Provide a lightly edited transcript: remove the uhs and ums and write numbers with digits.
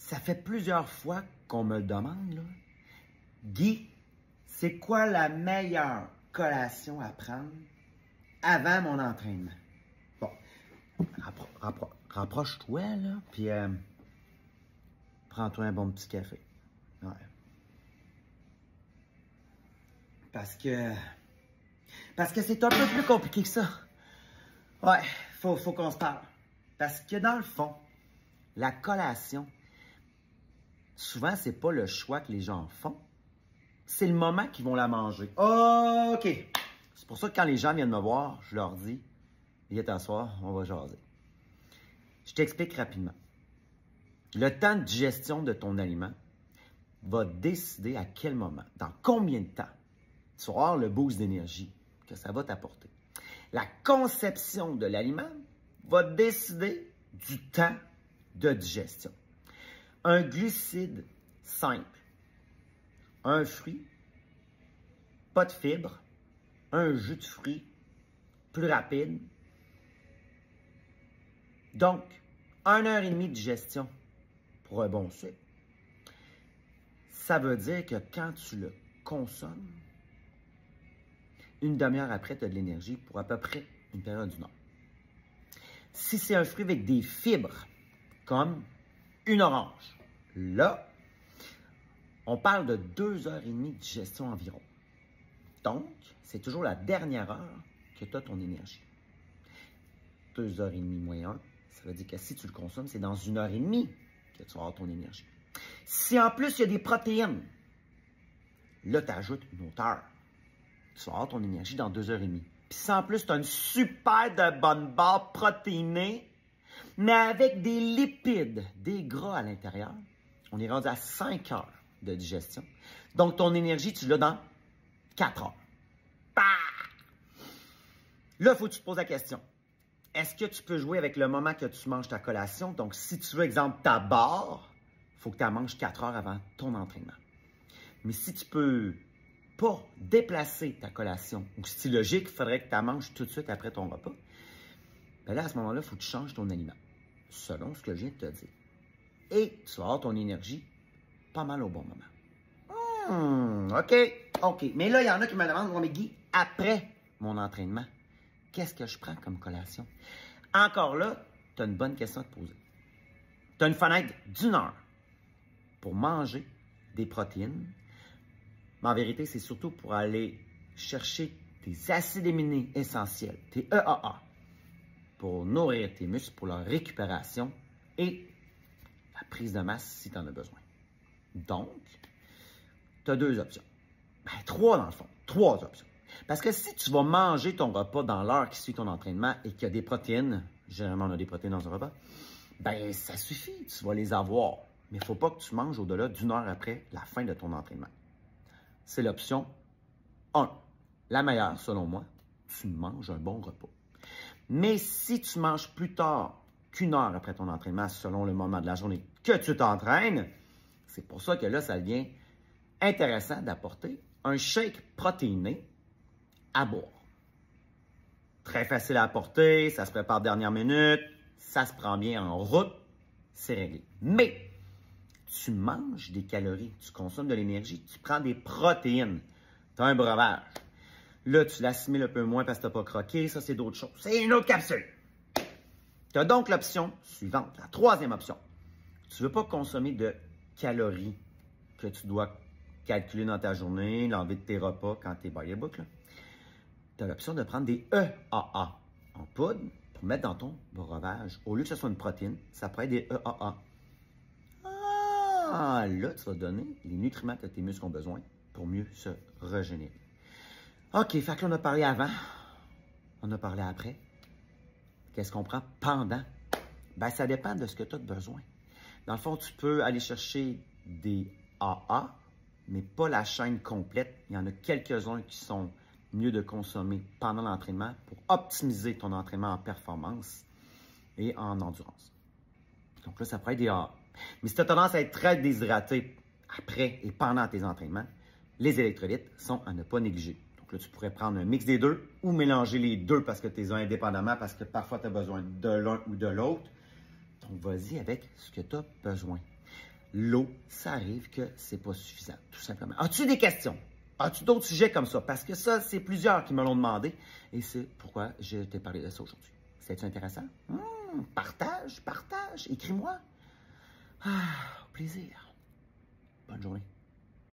Ça fait plusieurs fois qu'on me le demande, là. Guy, c'est quoi la meilleure collation à prendre avant mon entraînement? Bon, rapproche-toi, là, puis prends-toi un bon petit café. Ouais. Parce que c'est un peu plus compliqué que ça. Ouais, faut qu'on se parle. Parce que dans le fond, la collation, souvent, c'est pas le choix que les gens font. C'est le moment qu'ils vont la manger. OK. C'est pour ça que quand les gens viennent me voir, je leur dis, viens t'asseoir, on va jaser. Je t'explique rapidement. Le temps de digestion de ton aliment va décider à quel moment, dans combien de temps, tu vas avoir le boost d'énergie que ça va t'apporter. La conception de l'aliment va décider du temps de digestion. Un glucide simple, un fruit, pas de fibres, un jus de fruits plus rapide. Donc, 1h30 de digestion pour un bon sucre. Ça veut dire que quand tu le consommes, une demi-heure après, tu as de l'énergie pour à peu près une période d'une heure. Si c'est un fruit avec des fibres, comme une orange, là, on parle de 2h30 de digestion environ. Donc, c'est toujours la dernière heure que tu as ton énergie. 2h30 moins 1, ça veut dire que si tu le consommes, c'est dans 1h30 que tu vas avoir ton énergie. Si en plus, il y a des protéines, là, tu ajoutes une autre heure. Tu vas avoir ton énergie dans 2h30. Puis si en plus, tu as une super de bonne barre protéinée, mais avec des lipides, des gras à l'intérieur, on est rendu à 5 heures de digestion. Donc, ton énergie, tu l'as dans 4 heures. Bah! Là, il faut que tu te poses la question. Est-ce que tu peux jouer avec le moment que tu manges ta collation? Donc, si tu veux, exemple, ta barre, il faut que tu la manges 4 heures avant ton entraînement. Mais si tu peux pas déplacer ta collation, ou si c'est logique, il faudrait que tu la manges tout de suite après ton repas, bien là, à ce moment-là, il faut que tu changes ton aliment, selon ce que je viens de te dire. Et tu vas avoir ton énergie pas mal au bon moment. OK. Mais là, il y en a qui me demandent, mais Guy, après mon entraînement, qu'est-ce que je prends comme collation? Encore là, tu as une bonne question à te poser. Tu as une fenêtre d'1 heure pour manger des protéines. Mais en vérité, c'est surtout pour aller chercher tes acides aminés essentiels, tes EAA, pour nourrir tes muscles, pour leur récupération et la prise de masse si tu en as besoin. Donc, tu as 2 options. Ben, 3 dans le fond. 3 options. Parce que si tu vas manger ton repas dans l'heure qui suit ton entraînement et qu'il y a des protéines, généralement on a des protéines dans un repas, ben ça suffit, tu vas les avoir. Mais il ne faut pas que tu manges au-delà d'1 heure après la fin de ton entraînement. C'est l'option 1. La meilleure, selon moi, tu manges un bon repas. Mais si tu manges plus tard qu'1 heure après ton entraînement, selon le moment de la journée que tu t'entraînes, c'est pour ça que là, ça devient intéressant d'apporter un shake protéiné à boire. Très facile à apporter, ça se prépare dernière minute, ça se prend bien en route, c'est réglé. Mais tu manges des calories, tu consommes de l'énergie, tu prends des protéines, tu as un breuvage. Là, tu l'assimiles un peu moins parce que tu n'as pas croqué, ça c'est d'autres choses. C'est une autre capsule. Tu as donc l'option suivante, la troisième option. Tu ne veux pas consommer de calories que tu dois calculer dans ta journée, l'enlever de tes repas quand tu es by the book. Tu as l'option de prendre des EAA en poudre pour mettre dans ton breuvage. Au lieu que ce soit une protéine, ça pourrait être des EAA. Ah, là, tu vas donner les nutriments que tes muscles ont besoin pour mieux se régénérer. OK, fait que là, on a parlé avant, on a parlé après. Qu'est-ce qu'on prend pendant? Ben, ça dépend de ce que tu as besoin. Dans le fond, tu peux aller chercher des AA, mais pas la chaîne complète. Il y en a quelques-uns qui sont mieux de consommer pendant l'entraînement pour optimiser ton entraînement en performance et en endurance. Donc là, ça pourrait être des AA. Mais si tu as tendance à être très déshydraté après et pendant tes entraînements, les électrolytes sont à ne pas négliger. Donc là, tu pourrais prendre un mix des deux ou mélanger les deux parce que tu les as indépendamment, parce que parfois tu as besoin de l'un ou de l'autre. Donc, vas-y avec ce que tu as besoin. l'eau, ça arrive que c'est pas suffisant, tout simplement. As-tu des questions? As-tu d'autres sujets comme ça? Parce que ça, c'est plusieurs qui me l'ont demandé et c'est pourquoi je t'ai parlé de ça aujourd'hui. C'est-tu intéressant? Partage, écris-moi. Au plaisir. Bonne journée.